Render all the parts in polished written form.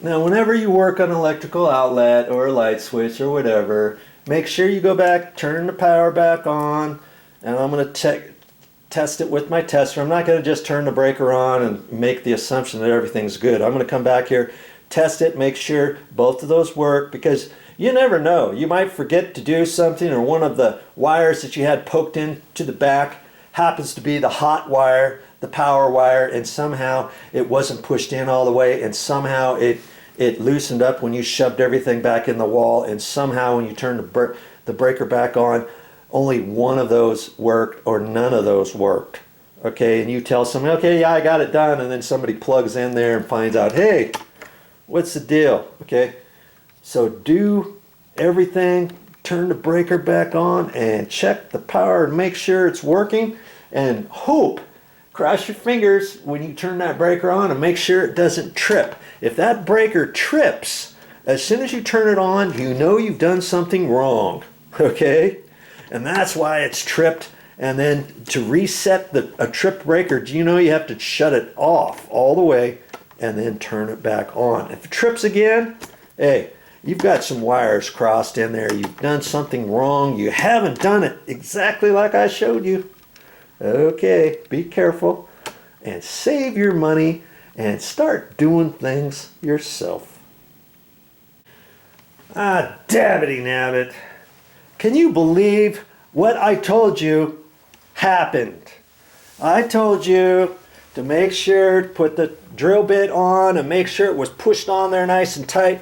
Now, whenever you work on an electrical outlet or a light switch or whatever, make sure you go back, turn the power back on, and I'm going to test it with my tester. I'm not going to just turn the breaker on and make the assumption that everything's good. I'm going to come back here, test it, make sure both of those work, because you never know. You might forget to do something, or one of the wires that you had poked into the back happens to be the hot wire, the power wire, and somehow it wasn't pushed in all the way, and somehow it loosened up when you shoved everything back in the wall, and somehow when you turned the breaker back on, only one of those worked or none of those worked. Okay, and you tell somebody, okay, yeah, I got it done, and then somebody plugs in there and finds out, hey, what's the deal? Okay, so do everything, turn the breaker back on and check the power and make sure it's working, and hope, cross your fingers when you turn that breaker on and make sure it doesn't trip. If that breaker trips, as soon as you turn it on, you know you've done something wrong, okay? And that's why it's tripped. And then to reset a tripped breaker, do you know you have to shut it off all the way and then turn it back on. If it trips again, hey, you've got some wires crossed in there. You've done something wrong. You haven't done it exactly like I showed you. Okay, be careful and save your money and start doing things yourself. Ah, dabbity nabbit. Can you believe what I told you happened? I told you to make sure to put the drill bit on and make sure it was pushed on there nice and tight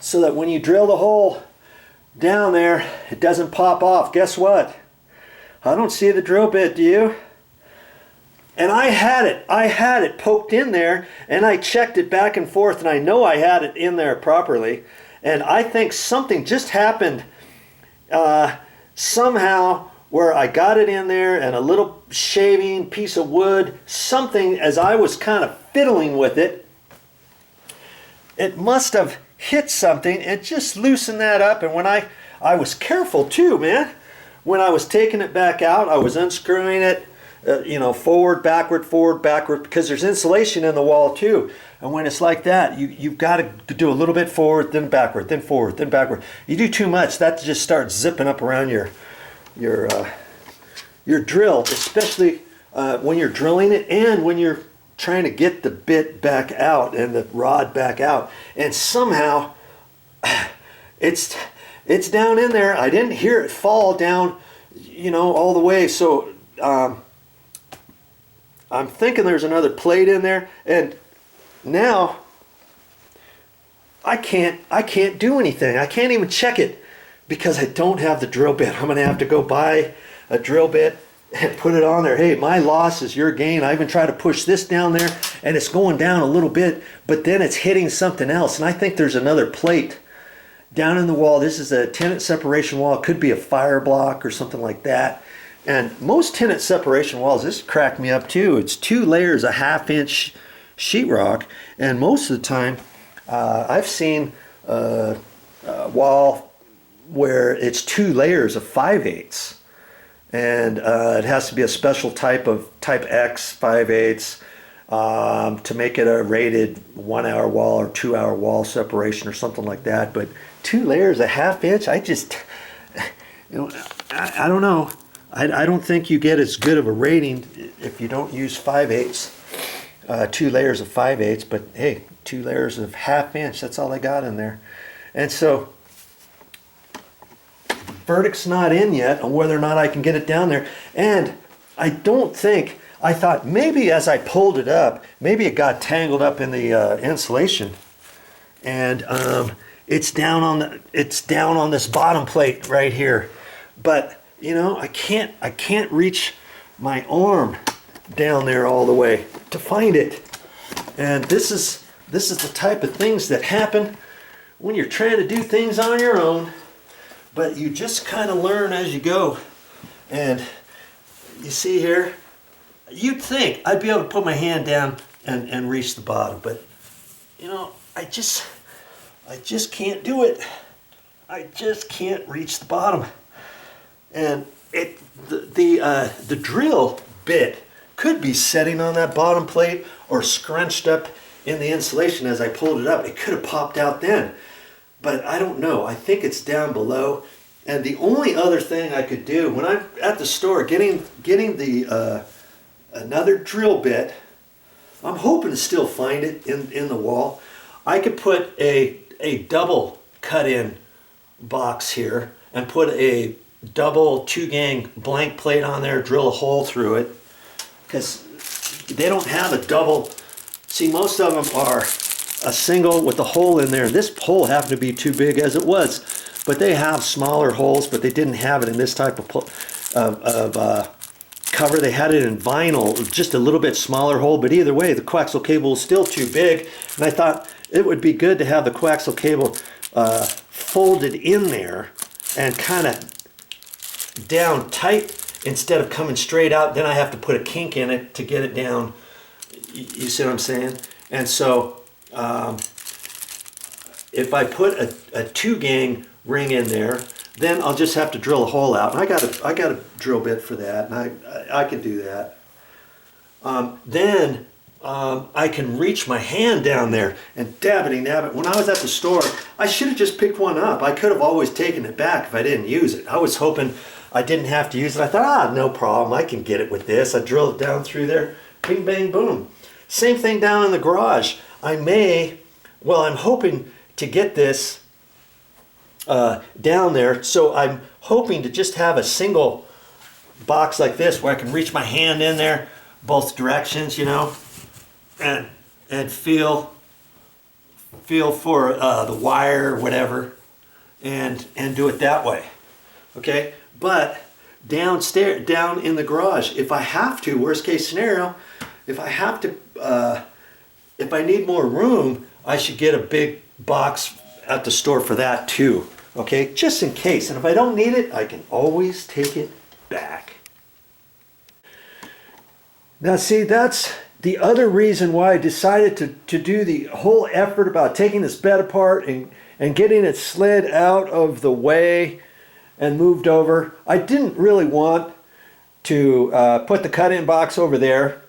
so that when you drill the hole down there, it doesn't pop off. Guess what? I don't see the drill bit, do you? And I had it poked in there, and I checked it back and forth, and I know I had it in there properly. And I think something just happened somehow where I got it in there, and a little shaving piece of wood, something, as I was kind of fiddling with it, it must have hit something and just loosened that up. And when I was careful too, man. When I was taking it back out, I was unscrewing it, forward, backward, because there's insulation in the wall too. And when it's like that, you've got to do a little bit forward, then backward, then forward, then backward. You do too much, that just starts zipping up around your drill, especially when you're drilling it and when you're trying to get the bit back out and the rod back out. And somehow it's down in there. I didn't hear it fall down, all the way. So I'm thinking there's another plate in there, and now I can't do anything. I can't even check it because I don't have the drill bit. I'm going to have to go buy a drill bit and put it on there. Hey, my loss is your gain. I even try to push this down there, and it's going down a little bit, but then it's hitting something else. And I think there's another plate down in the wall. This is a tenant separation wall. It could be a fire block or something like that. And most tenant separation walls, this cracked me up too. It's 2 layers of 1/2-inch sheetrock, and most of the time I've seen a wall where it's 2 layers of 5/8, and it has to be a special type X 5/8 to make it a rated 1-hour wall or 2-hour wall separation or something like that. But 2 layers of 1/2 inch, I don't know. I don't think you get as good of a rating if you don't use 5/8, 2 layers of 5/8, but hey, 2 layers of 1/2 inch, that's all I got in there. And so, verdict's not in yet on whether or not I can get it down there. And I thought maybe as I pulled it up, maybe it got tangled up in the insulation. And it's down on this bottom plate right here. But I can't reach my arm down there all the way to find it. And this is the type of things that happen when you're trying to do things on your own, but you just kind of learn as you go. And you see here, you'd think I'd be able to put my hand down and reach the bottom, but I just can't do it. I just can't reach the bottom. And the drill bit could be setting on that bottom plate or scrunched up in the insulation as I pulled it up. It could have popped out then, but I don't know. I think it's down below. And the only other thing I could do when I'm at the store getting the another drill bit, I'm hoping to still find it in the wall. I could put a double cut-in box here and put a double 2-gang blank plate on there, drill a hole through it, because they don't have a double. See, most of them are a single with a hole in there. This hole happened to be too big as it was, but they have smaller holes, but they didn't have it in this type of cover. They had it in vinyl, just a little bit smaller hole, but either way, the coaxial cable is still too big, and I thought it would be good to have the coaxial cable folded in there and kind of down tight instead of coming straight out. Then I have to put a kink in it to get it down. You see what I'm saying? And so if I put a 2-gang ring in there, then I'll just have to drill a hole out. And I got a drill bit for that, and I can do that. Then I can reach my hand down there and dabbity nabbit. When I was at the store, I should have just picked one up. I could have always taken it back if I didn't use it. I was hoping I didn't have to use it. I thought, no problem, I can get it with this. I drilled it down through there, bing, bang, boom. Same thing down in the garage. I'm hoping to get this down there, so I'm hoping to just have a single box like this where I can reach my hand in there both directions, you know, and feel for the wire or whatever, and do it that way. Okay, but downstairs, down in the garage, if I have to, worst case scenario, if I have to, if I need more room, I should get a big box at the store for that too. Okay, just in case. And if I don't need it, I can always take it back. Now see, that's the other reason why I decided to do the whole effort about taking this bed apart and getting it slid out of the way and moved over. I didn't really want to put the cut-in box over there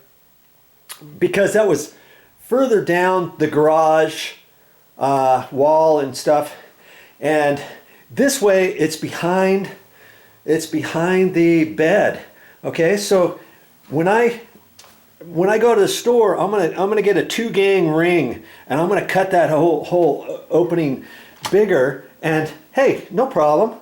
because that was further down the garage wall and stuff. And this way it's behind the bed. Okay, so when I go to the store, I'm gonna get a 2-gang ring, and I'm gonna cut that whole opening bigger. And hey, no problem.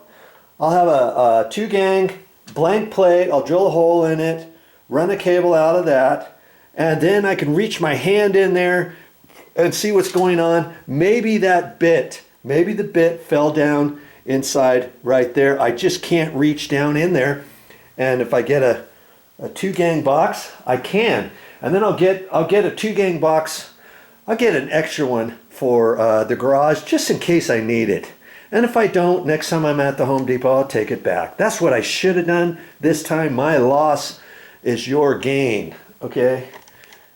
I'll have a 2-gang blank plate. I'll drill a hole in it, run a cable out of that, and then I can reach my hand in there and see what's going on. Maybe the bit fell down inside right there. I just can't reach down in there. And if I get a 2-gang box, I can. And then I'll get a 2-gang box. I'll get an extra one for the garage just in case I need it. And if I don't, next time I'm at the Home Depot, I'll take it back. That's what I should have done this time. My loss is your gain. Okay?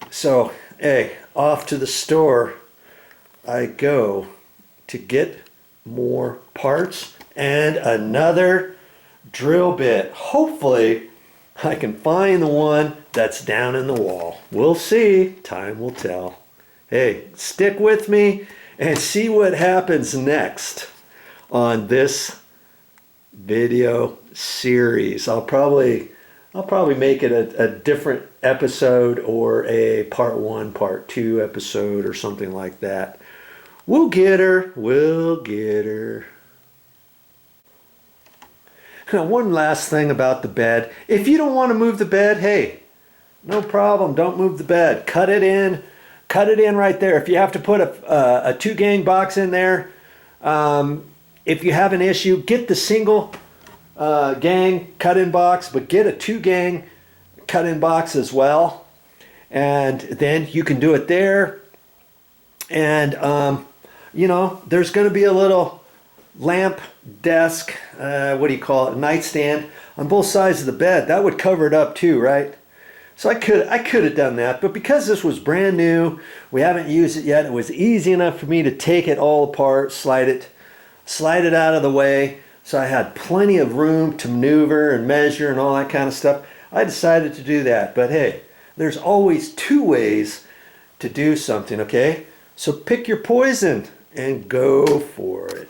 So, hey, off to the store I go to get more parts and another drill bit. Hopefully I can find the one that's down in the wall. We'll see. Time will tell. Hey, stick with me and see what happens next on this video series. I'll probably make it a different episode, or a part 1, part 2 episode, or something like that. We'll get her. We'll get her. Now, one last thing about the bed. If you don't want to move the bed, hey, no problem. Don't move the bed. Cut it in. Cut it in right there. If you have to put a 2-gang box in there, if you have an issue, get the single gang cut-in box, but get a 2-gang cut-in box as well. And then you can do it there. And, you know, there's going to be a little lamp desk, what do you call it, nightstand on both sides of the bed. That would cover it up too, right? So I could have done that, but because this was brand new, we haven't used it yet, it was easy enough for me to take it all apart, slide it out of the way, so I had plenty of room to maneuver and measure and all that kind of stuff. I decided to do that, but hey, there's always 2 ways to do something, okay? So pick your poison and go for it.